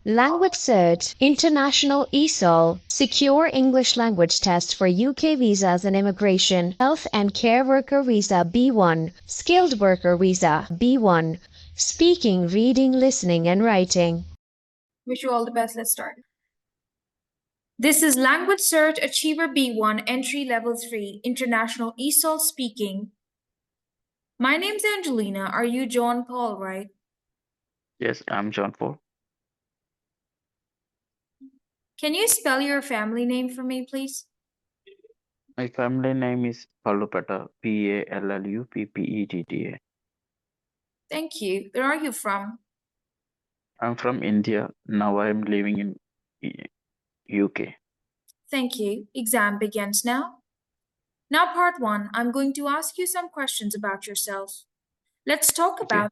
LanguageCert, International ESOL, Secure English Language Test for UK Visas and Immigration, Health and Care Worker Visa B1, Skilled Worker Visa B1, Speaking, Reading, Listening and Writing. Wish you all the best. Let's start. This is LanguageCert Achiever B1 Entry Level 3 International ESOL Speaking. My name's Angelina. Are you John Paul, right? Yes, I'm John Paul. Can you spell your family name for me, please? My family name is Pallupetta, Palluppetta. Thank you. Where are you from? I'm from India. Now I'm living in UK. Thank you. Exam begins now. Now, part 1, I'm going to ask you some questions about yourself. Let's talk about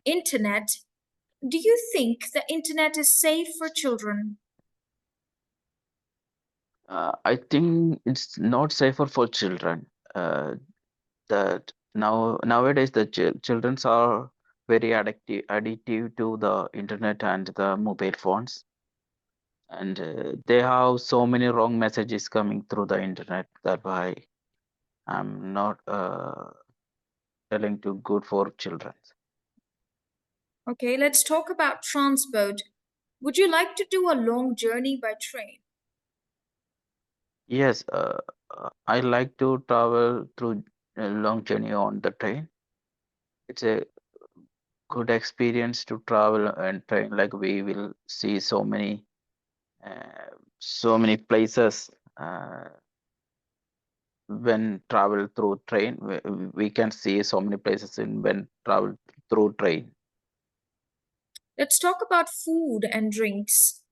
internet. Do you think the internet is safe for children? I think it's not safer for children. That nowadays the children are very addictive to the internet and the mobile phones, and they have so many wrong messages coming through the internet. That why I'm not telling to good for children. Okay, let's talk about transport. Would you like to do a long journey by train? Yes, I like to travel through a long journey on the train. It's a good experience to travel and train. Like we will see so many places when travel through train. We can see so many places in when travel through train. Let's talk about food and drinks.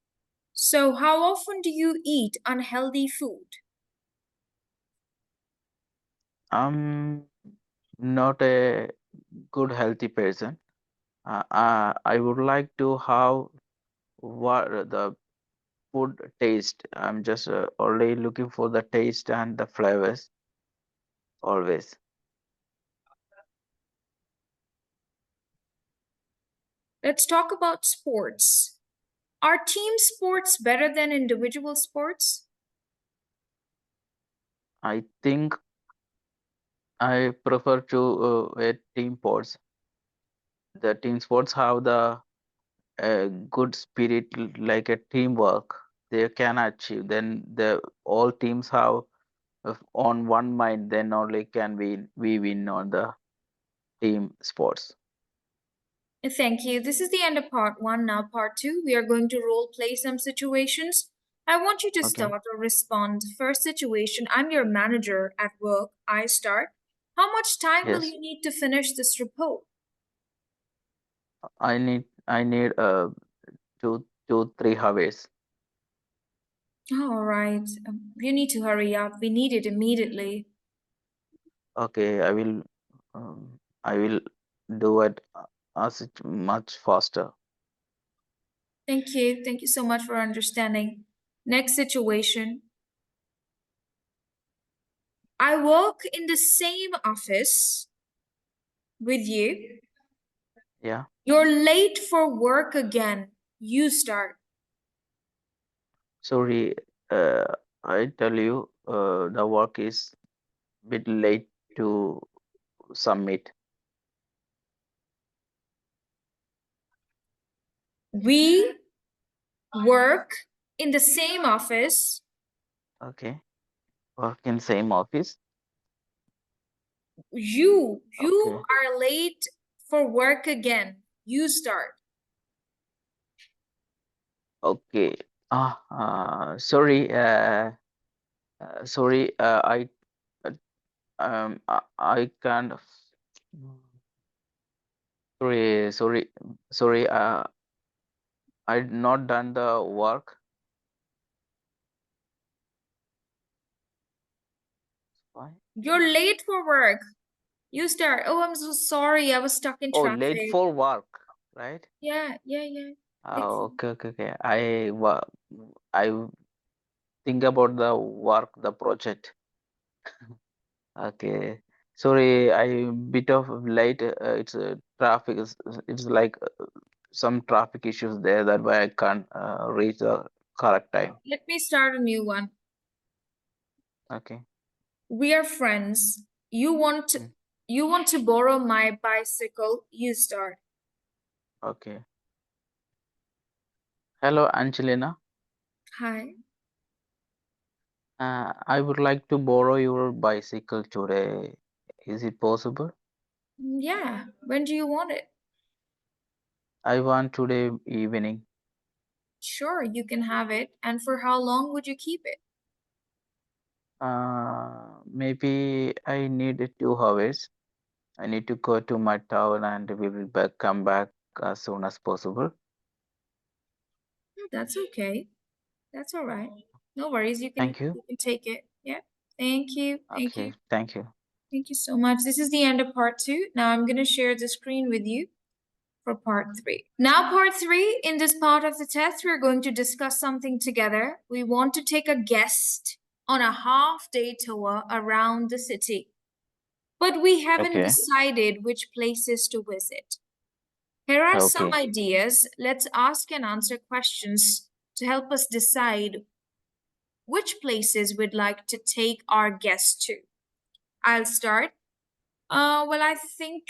So, how often do you eat unhealthy food? I'm not a good healthy person. I would like to have what the food taste. I'm just only looking for the taste and the flavors always. Let's talk about sports. Are team sports better than individual sports? I think I prefer to wear team sports. The team sports have the good spirit, like a teamwork. They can achieve. Then the all teams have on one mind. Then only can we win on the team sports. Thank you. This is the end of part 1. Now, part 2, we are going to role play some situations. I want you to Okay. start or respond. First situation, I'm your manager at work. I start. How much time will Yes. you need to finish this report? I need 2 3 hours. All right. You need to hurry up. We need it immediately. Okay, I will do it as it much faster. Thank you. Thank you so much for understanding. Next situation. I work in the same office with you. Yeah. You're late for work again. You start. Sorry, I tell you, the work is bit late to submit. We work in the same office. Okay. Work in same office. You Okay. are late for work again. You start. Okay. Sorry. Sorry. I can't. Sorry. I not done the work. Why? You're late for work. You start. Oh, I'm so sorry. I was stuck in Oh, late traffic. for work, right? Yeah. Okay. I think about the work, the project. Okay. Sorry, I bit of late. It's traffic. It's like some traffic issues there. That why I can't reach the correct time. Let me start a new one. Okay. We are friends. You want to borrow my bicycle. You start. Okay. Hello, Angelina. Hi. I would like to borrow your bicycle today. Is it possible? Yeah. When do you want it? I want today evening. Sure, you can have it. And for how long would you keep it? Maybe I need 2 hours. I need to go to my town and we will come back as soon as possible. That's okay. That's all right. No worries. Thank you. You can take it. Yeah. Thank you. Thank you. Okay, thank you. Thank you so much. This is the end of part 2. Now I'm going to share the screen with you for part 3. Now, part 3, in this part of the test, we're going to discuss something together. We want to take a guest on a half-day tour around the city, but we haven't Okay, decided which places to visit. Here are some okay. ideas. Let's ask and answer questions to help us decide which places we'd like to take our guests to. I'll start. Well, I think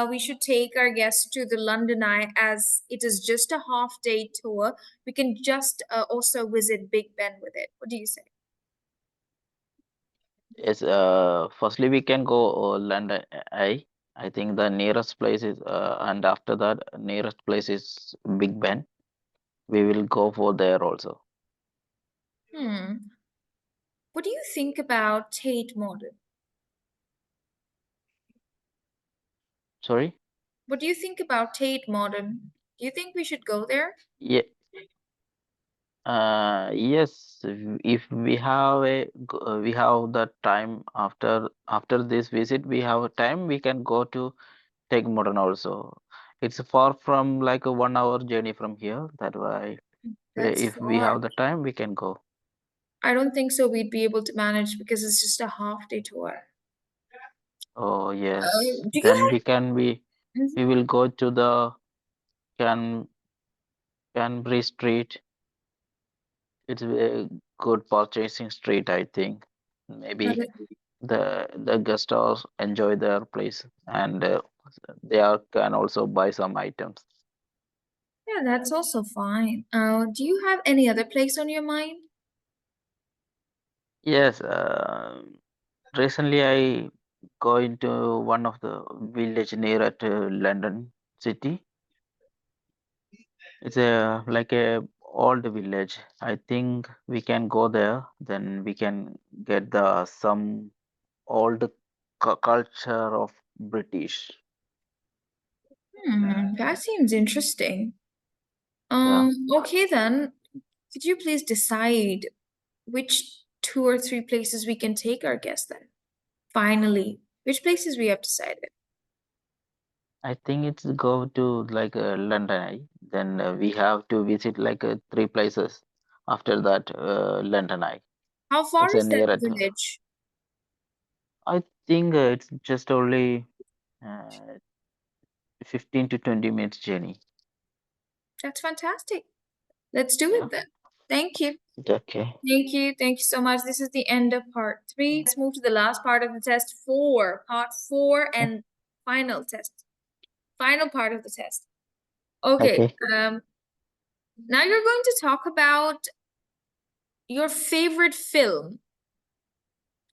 we should take our guests to the London Eye as it is just a half day tour. We can just also visit Big Ben with it. What do you say? Yes, firstly we can go London Eye. I think the nearest place is, and after that, nearest place is Big Ben. We will go for there also. Hmm. What do you think about Tate Modern? Sorry? What do you think about Tate Modern? Do you think we should go there? Yeah, yes, if we have we have the time after this visit, we have a time we can go to Take Modern also. It's far from like a 1 hour journey from here. That why That's if we far. have the time, we can go. I don't think so. We'd be able to manage because it's just a half day tour. Oh yes, Do you then have? we will go to the Can Canbury Street. It's a good purchasing street, I think. Maybe Mhm. the guest house enjoy their place and they can also buy some items. Yeah, that's also fine. Do you have any other place on your mind? Yes, recently I go into one of the village near at London city. It's a like a old village. I think we can go there. Then we can get the some old culture of British. That seems interesting. Yeah, Okay then. Could you please decide which 2 or 3 places we can take our guests then? Finally, which places we have decided? I think it's go to like London. Eye. Then we have to visit like 3 places. After that, London Eye. How far It's a is that near at. village? I think it's just only uh, 15 to 20 minutes journey. That's fantastic. Let's do Yeah. it then. Thank you. Okay. Thank you. Thank you so much. This is the end of part 3. Let's move to the last part of the test 4, part 4 and final test. Final part of the test. Okay. Okay. Now you're going to talk about your favorite film.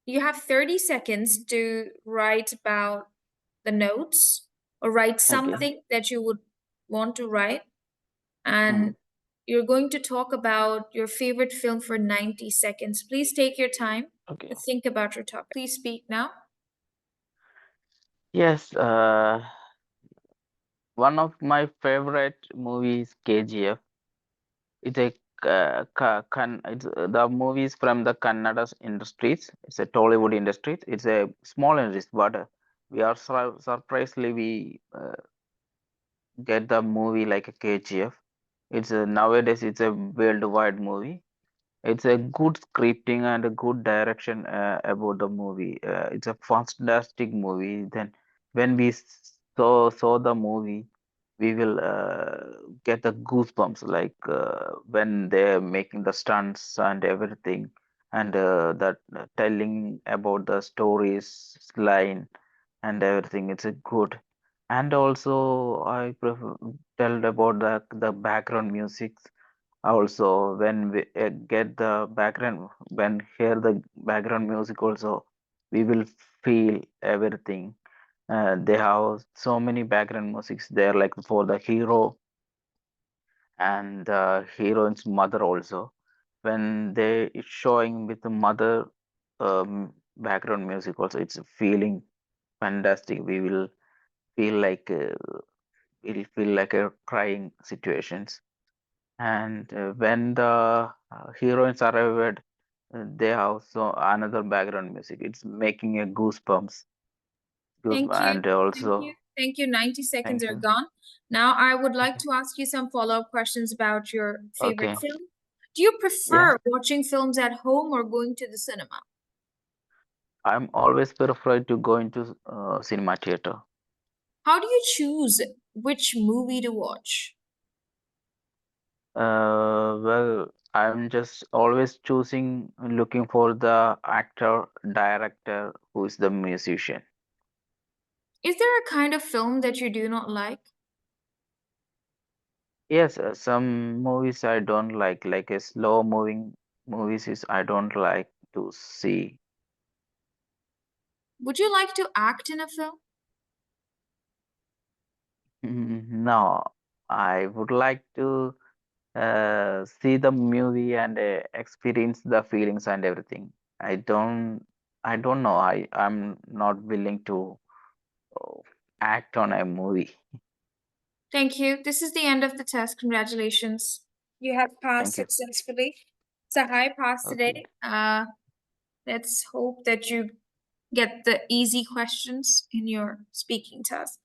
You have 30 seconds to write about the notes or write Okay. something that you would want to write. Hmm. And you're going to talk about your favorite film for 90 seconds. Please take your time Okay. to think about your topic. Please speak now. Yes. One of my favorite movies, KGF. It's a it's the movies from the Kannada industries. It's a Tollywood industry. It's a small industry, but we are surprisingly we get the movie like a KGF. It's a, nowadays it's a worldwide movie. It's a good scripting and a good direction about the movie. It's a fantastic movie. Then when we saw the movie, we will get the goosebumps, like when they're making the stunts and everything, and that telling about the stories line and everything. It's a good. And also I prefer tell about the background music. Also, when we get the background, when hear the background music, also we will feel everything. They have so many background musics there, like for the hero and the heroine's mother also. When they it's showing with the mother background music also, it's feeling fantastic. We will feel like it'll feel like a crying situations. And when the heroines arrived, they have so another background music. It's making a goosebumps, Thank you. and Thank you. also Thank you. 90 seconds thank are you. gone. Now, I would like Okay. to ask you some follow-up questions about your favorite Okay. film. Do you Yeah. prefer watching films at home or going to the cinema? I'm always prefer to go into cinema theater. How do you choose which movie to watch? Well, I'm just always choosing, looking for the actor, director, who is the musician. Is there a kind of film that you do not like? Yes, some movies I don't like a slow moving movies is I don't like to see. Would you like to act in a film? No, I would like to see the movie and experience the feelings and everything. I don't, I don't know. I'm not willing to uh, act on a movie. Thank you. This is the end of the test. Congratulations. You have passed Thank you. successfully. It's a high pass Okay. today. Let's hope that you get the easy questions in your speaking test.